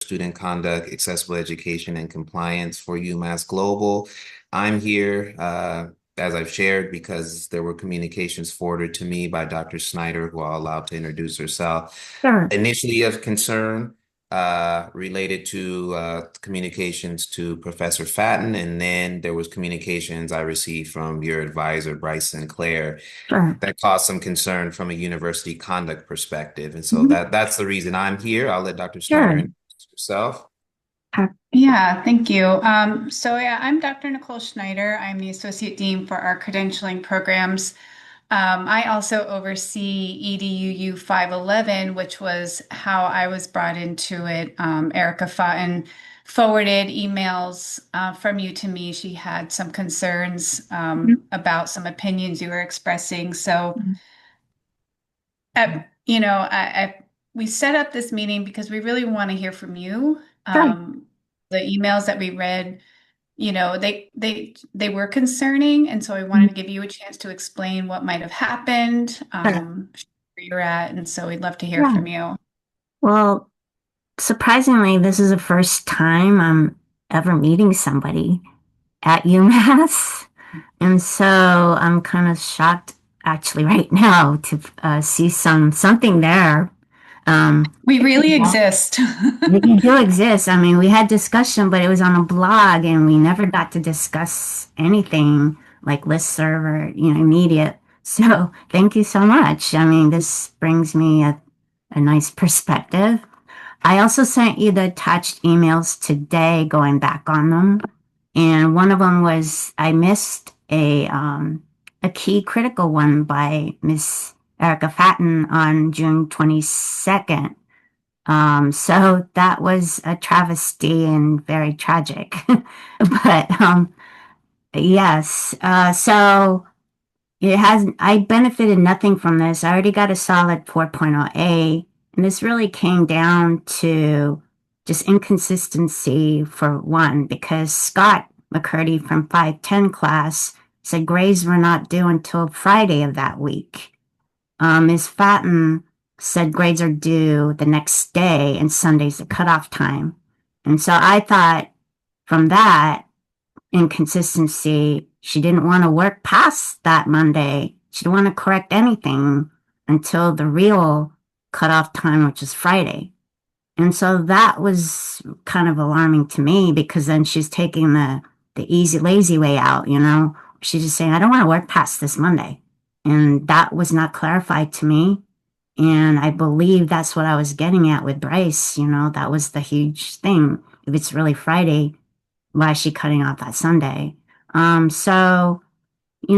Student Conduct, Accessible Education, and Compliance for UMass Global. I'm here, as I've shared, because there were communications forwarded to me by Dr. Snyder, who I'll allow to introduce herself. Sure. Initially of concern related to communications to Professor Fatton, and then there was communications I received from your advisor, Bryce Sinclair, Sure. that caused some concern from a university conduct perspective. And so Mhm. that's the reason I'm here. I'll let Dr. Snyder Sure. introduce herself. Yeah, thank you. I'm Dr. Nicole Schneider. I'm the Associate Dean for our credentialing programs. I also oversee EDUU 511, which was how I was brought into it. Erica Fountain forwarded emails from you to me. She had some concerns Mhm. about some opinions you were expressing. So, Mhm. we set up this meeting because we really want to hear from you. Sure. The emails that we read, they were concerning, and so I wanted Mhm. to give you a chance to explain what might have happened, Sure. where you're at, and so we'd love to hear Yeah. from you. Well, surprisingly, this is the first time I'm ever meeting somebody at UMass. And so I'm kind of shocked actually right now to see something there. Um, We really yeah. exist. You do exist. I mean, we had discussion, but it was on a blog and we never got to discuss anything like listserv or, immediate. So thank you so much. I mean, this brings me a nice perspective. I also sent you the attached emails today going back on them. And one of them was I missed a key critical one by Miss Erica Fatten on June 22nd. So that was a travesty and very tragic. But yes, so I benefited nothing from this. I already got a solid 4.0A, and this really came down to just inconsistency for one, because Scott McCurdy from 510 class said grades were not due until Friday of that week. Ms. Fatten said grades are due the next day and Sunday's the cutoff time. And so I thought from that inconsistency, she didn't want to work past that Monday. She didn't want to correct anything until the real cutoff time, which is Friday. And so that was kind of alarming to me because then she's taking the easy, lazy way out. She's just saying, I don't want to work past this Monday. And that was not clarified to me. And I believe that's what I was getting at with Bryce. That was the huge thing. If it's really Friday, why is she cutting off that Sunday? So,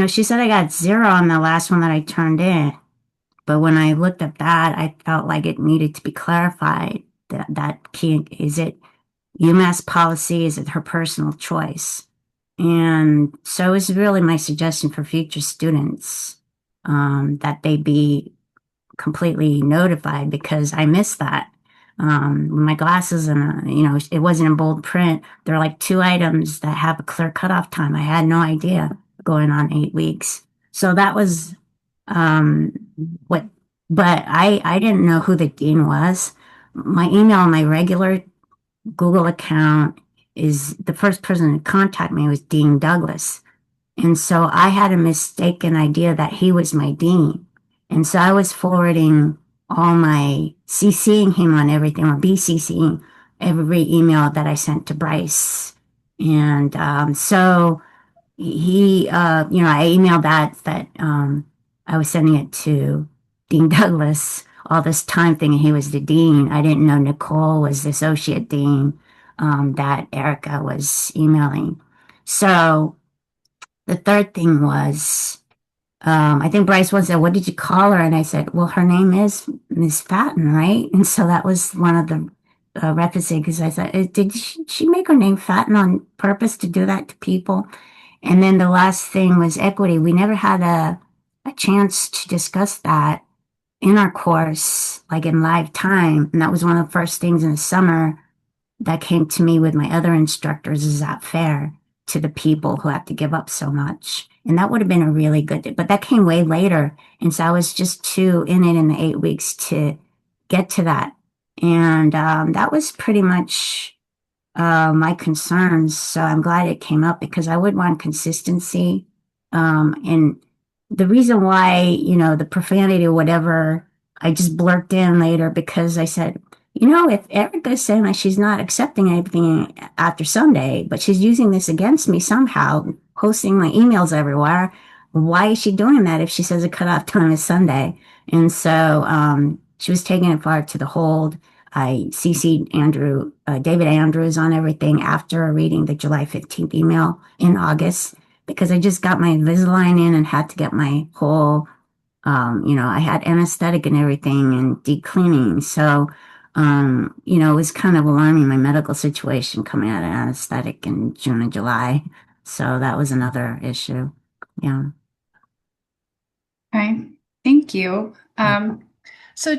she said I got zero on the last one that I turned in. But when I looked at that, I felt like it needed to be clarified that key, is it UMass policy? Is it her personal choice? And so it's really my suggestion for future students that they be completely notified because I missed that. My glasses and it wasn't in bold print. There are like two items that have a clear cutoff time. I had no idea going on 8 weeks. So that was um, what, but I didn't know who the dean was. My email, my regular Google account is the first person to contact me was Dean Douglas. And so I had a mistaken idea that he was my dean. And so I was forwarding all my CCing him on everything or BCCing every email that I sent to Bryce. And so I emailed that I was sending it to Dean Douglas all this time thinking he was the dean. I didn't know Nicole was the associate dean that Erica was emailing. So the third thing was, I think Bryce once said, "What did you call her?" And I said, "Well, her name is Miss Fatten, right?" And so that was one of the referencing because I thought, did she make her name Fatten on purpose to do that to people? And then the last thing was equity. We never had a chance to discuss that in our course, like in live time. And that was one of the first things in the summer that came to me with my other instructors. Is that fair to the people who have to give up so much? And that would have been a really good, but that came way later. And so I was just too in it in the 8 weeks to get to that. And that was pretty much my concerns. So I'm glad it came up because I would want consistency. And the reason why, the profanity or whatever, I just blurted in later because I said, if Erica's saying that she's not accepting anything after Sunday, but she's using this against me somehow, posting my emails everywhere, why is she doing that if she says the cutoff time is Sunday? And so she was taking it far to the hold. I CC'd David Andrews on everything after reading the July 15th email in August because I just got my Invisalign in and had to get my whole, I had anesthetic and everything and deep cleaning. So, it was kind of alarming my medical situation coming out of anesthetic in June and July. So that was another issue. Yeah. Okay, thank you. Yeah. So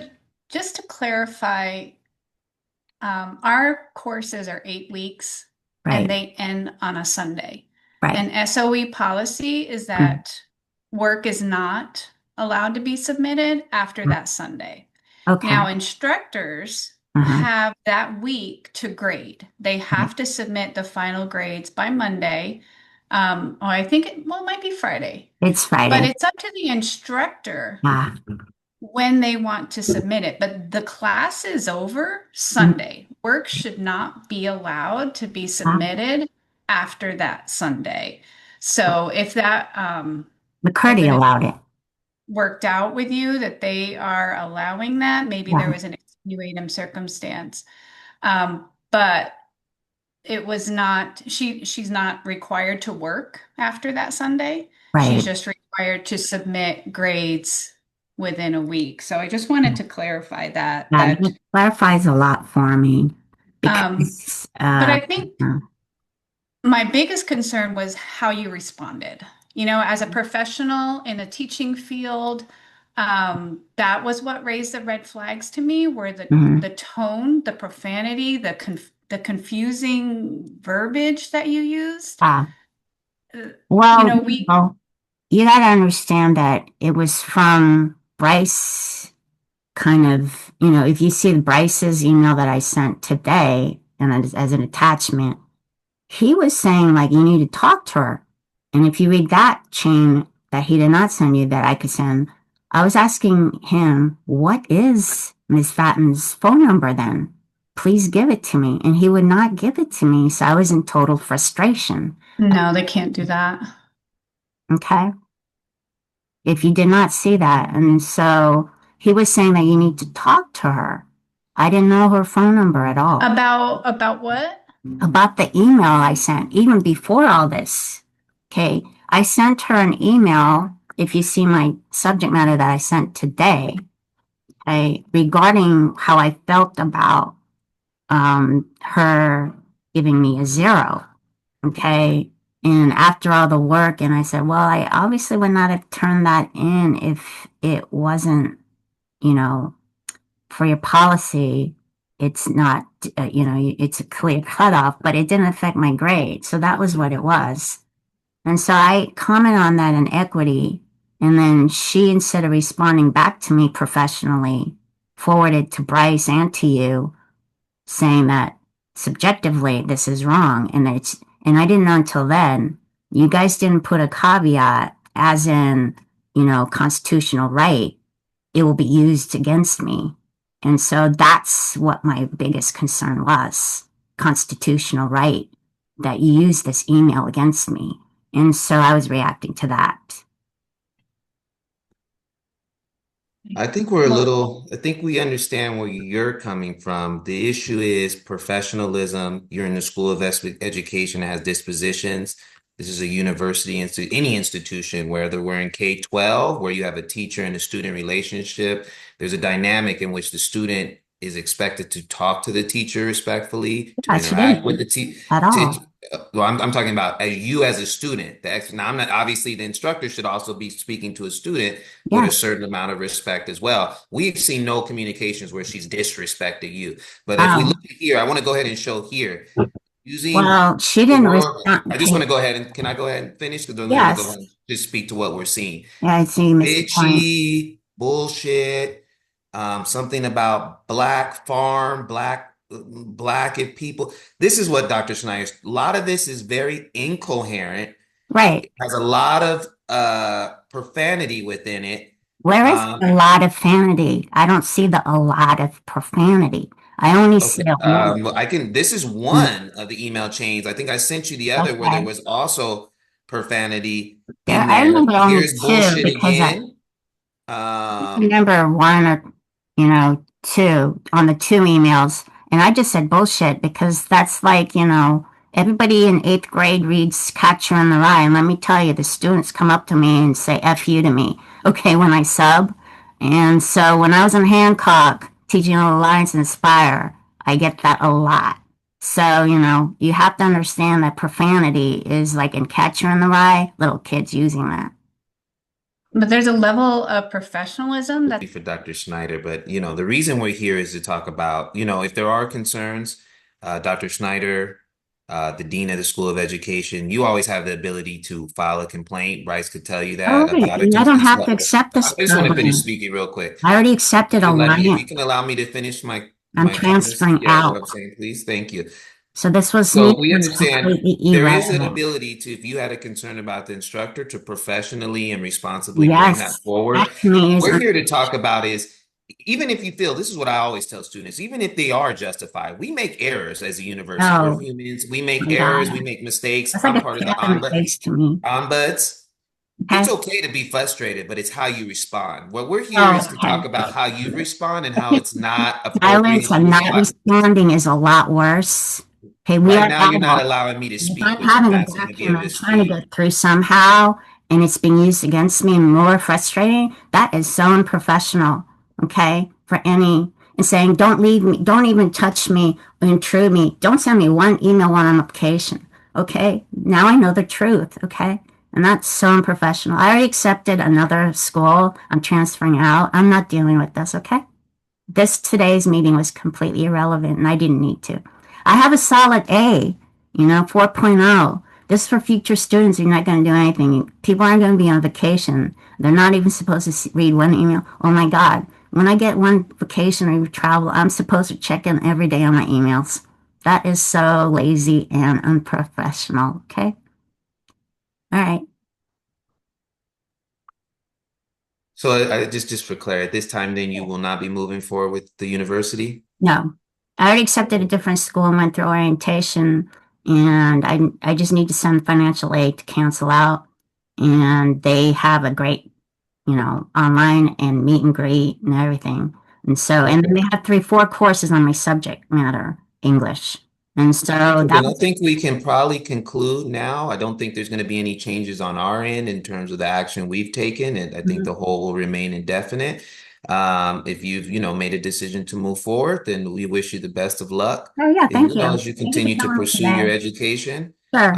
just to clarify, our courses are 8 weeks and Right. they end on a Sunday. Right. And SOE policy is Mm. that work is not allowed to be submitted after that Sunday. Okay. Now, instructors Uh-huh. have that week to grade. They Right. have to submit the final grades by Monday. Or I think it might be Friday, It's but Friday. it's up to the instructor Ah. when they want to submit it. But the class is over Mm. Sunday. Work should not be allowed to be Ah. submitted after that Sunday. So if that if McCurdy an allowed it. worked out with you that they are allowing that, maybe there Yeah. was an extenuating circumstance. But it was not, she's not required to work after that Sunday. She's Right. just required to submit grades within a week. So I just wanted to clarify that That clarifies a lot for me um, because, but I think my biggest concern was how you responded. As a professional in a teaching field, that was what raised the red flags to me, were the mhm. the tone, the profanity, the confusing verbiage that you used. Ah, Uh, you well, know, we you got to understand that it was from Bryce, kind of, if you see Bryce's email that I sent today and as an attachment, he was saying like you need to talk to her. And if you read that chain that he did not send you that I could send, I was asking him, what is Miss Fatton's phone number then? Please give it to me. And he would not give it to me. So I was in total frustration. No, they can't do that. Okay. If you did not see that. And so he was saying that you need to talk to her. I didn't know her phone number at all. About what? About the email I sent, even before all this. Okay. I sent her an email. If you see my subject matter that I sent today, regarding how I felt about her giving me a zero. Okay. And after all the work, and I said, well, I obviously would not have turned that in if it wasn't, you know, for your policy, it's not, it's a clear cutoff, but it didn't affect my grade. So that was what it was. And so I comment on that in equity. And then she, instead of responding back to me professionally, forwarded to Bryce and to you saying that subjectively this is wrong. And I didn't know until then, you guys didn't put a caveat as in, constitutional right it will be used against me. And so that's what my biggest concern was constitutional right that you use this email against me. And so I was reacting to that. Well, I think we understand where you're coming from. The issue is professionalism. You're in the School of Education that has dispositions. This is a university, any institution, whether we're in K-12, where you have a teacher and a student relationship, there's a dynamic in which the student is expected to talk to the teacher respectfully, to Yeah, she interact with didn't the teacher. at all. Well, I'm talking about you as a student. Now, I'm not obviously the instructor should also be speaking to a student with a Yes. certain amount of respect as well. We've seen no communications where she's disrespected you. But if we look Oh, at here, I want to go ahead and show here using well, she didn't your, respond. I just want Okay. to go ahead and can I go ahead and finish? Because then we're going to go Yes. ahead and just speak to what we're seeing. Yeah, I see you missed the point. Bitchy, bullshit, something about black farm, black if people. This is what Dr. Schneider, a lot of this is very incoherent. Right. It has a lot of profanity within it. Where is Um, a lot of profanity? I don't see the a lot of profanity. I only see okay, a lot. I can, this is Mm, one of the email chains. I think I sent you the other where there okay. was also profanity There, in I there. remember only Here's two bullshit because I again. Um, remember one or, two on the two emails. And I just said bullshit because that's like, everybody in eighth grade reads Catcher in the Rye. And let me tell you, the students come up to me and say F you to me, okay, when I sub. And so when I was in Hancock teaching Alliance Inspire, I get that a lot. So, you have to understand that profanity is like in Catcher in the Rye, little kids using that. But there's a level of professionalism that for Dr. Schneider, but the reason we're here is to talk about, if there are concerns, Dr. Schneider, the dean of the School of Education, you always have the ability to file a complaint. Bryce could tell you Oh, that wait, about it. I don't Just have to let- accept I this just want to finish program. speaking real quick. I already accepted If you Alliant. can allow me to finish my I'm my conversation, transferring yeah, what I'm out. saying, please, thank you. So this was me So we was understand completely there is an irrelevant. ability to, if you had a concern about the instructor, to professionally and responsibly bring that Yes, forward. that to me is We're here to talk about is, even if you feel, this is what I always tell students, even if they are justified, we make errors as a university. We're oh humans. We make my errors. We God. make mistakes. That's like I'm a part of the slap in the face to me. ombuds. It's Okay. okay to be frustrated, but it's how you respond. What we're here Oh, is to talk okay. about how you respond and how it's not Silence appropriate to and not respond. responding is a lot worse. Okay, we Right are now, you're not adults. allowing me to If speak, I'm which I'm having a asking to be able document to I'm trying to speak. get through somehow and it's being used against me and more frustrating, that is so unprofessional, okay? For any, and saying, don't leave me, don't even touch me, intrude me, don't send me one email, one application, okay? Now I know the truth, okay? And that's so unprofessional. I already accepted another school. I'm transferring out. I'm not dealing with this, okay? Today's meeting was completely irrelevant and I didn't need to. I have a solid A, 4.0. This is for future students. You're not going to do anything. People aren't going to be on vacation. They're not even supposed to read one email. Oh my God. When I get one vacation or travel, I'm supposed to check in every day on my emails. That is so lazy and unprofessional. Okay. All right. So just for clarity, at this time, then you will not be moving forward with the university? No, I already accepted a different school and went through orientation, and I just need to send financial aid to cancel out. And they have a great, online and meet and greet and everything. And so, and then Okay. they have four courses on my subject matter, English. And so So that then I was, think we can probably conclude now. I don't think there's going to be any changes on our end in terms of the action we've taken, and I think the whole will remain indefinite. If you've, made a decision to move forward, then we wish you the best of luck. oh yeah, And, thank you. as you Thank you for continue to telling me pursue your today. education. Sure.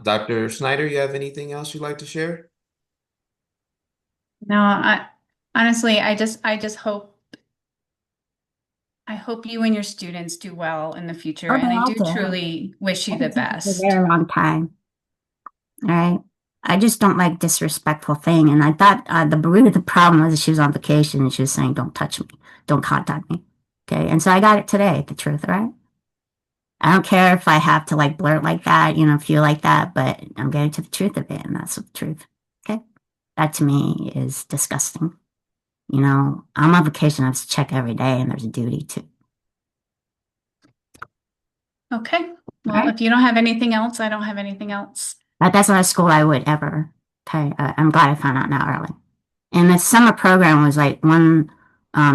Dr. Snyder, you have anything else you'd like to share? no, I honestly, I just hope you and your students do well in the future, Oh, they and I all do did. truly wish you I've been the teaching for a best. very long time. All right. I just don't like disrespectful thing. And I thought the root of the problem was she was on vacation and she was saying, don't touch me, don't contact me. Okay. And so I got it today, the truth, all right? I don't care if I have to like blurt like that, feel like that, but I'm getting to the truth of it. And that's the truth. Okay. That to me is disgusting. I'm on vacation. I have to check every day and there's a duty to. Okay. All Well, right. if you don't have anything else, I don't have anything else. That's not a school I would ever. I'm glad I found out now early. And the summer program was like one,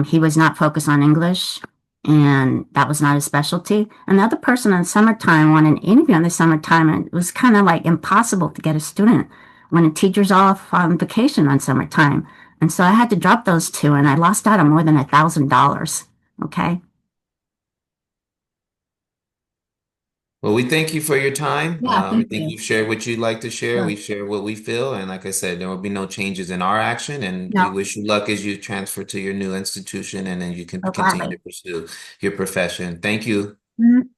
he was not focused on English and that was not his specialty. And the other person in the summertime wanted an interview in the summertime and it was kind of like impossible to get a student when a teacher's off on vacation on summertime. And so I had to drop those two and I lost out on more than $1,000. Okay. Well, we thank you for your time. Yeah, I thank think you. you've shared what you'd like to share. Sure. We've shared what we feel. And like I said, there will be no changes in our action. And we No, wish you luck as you transfer to your new institution and then you can so continue to gladly. pursue your profession. Thank you. Mhm.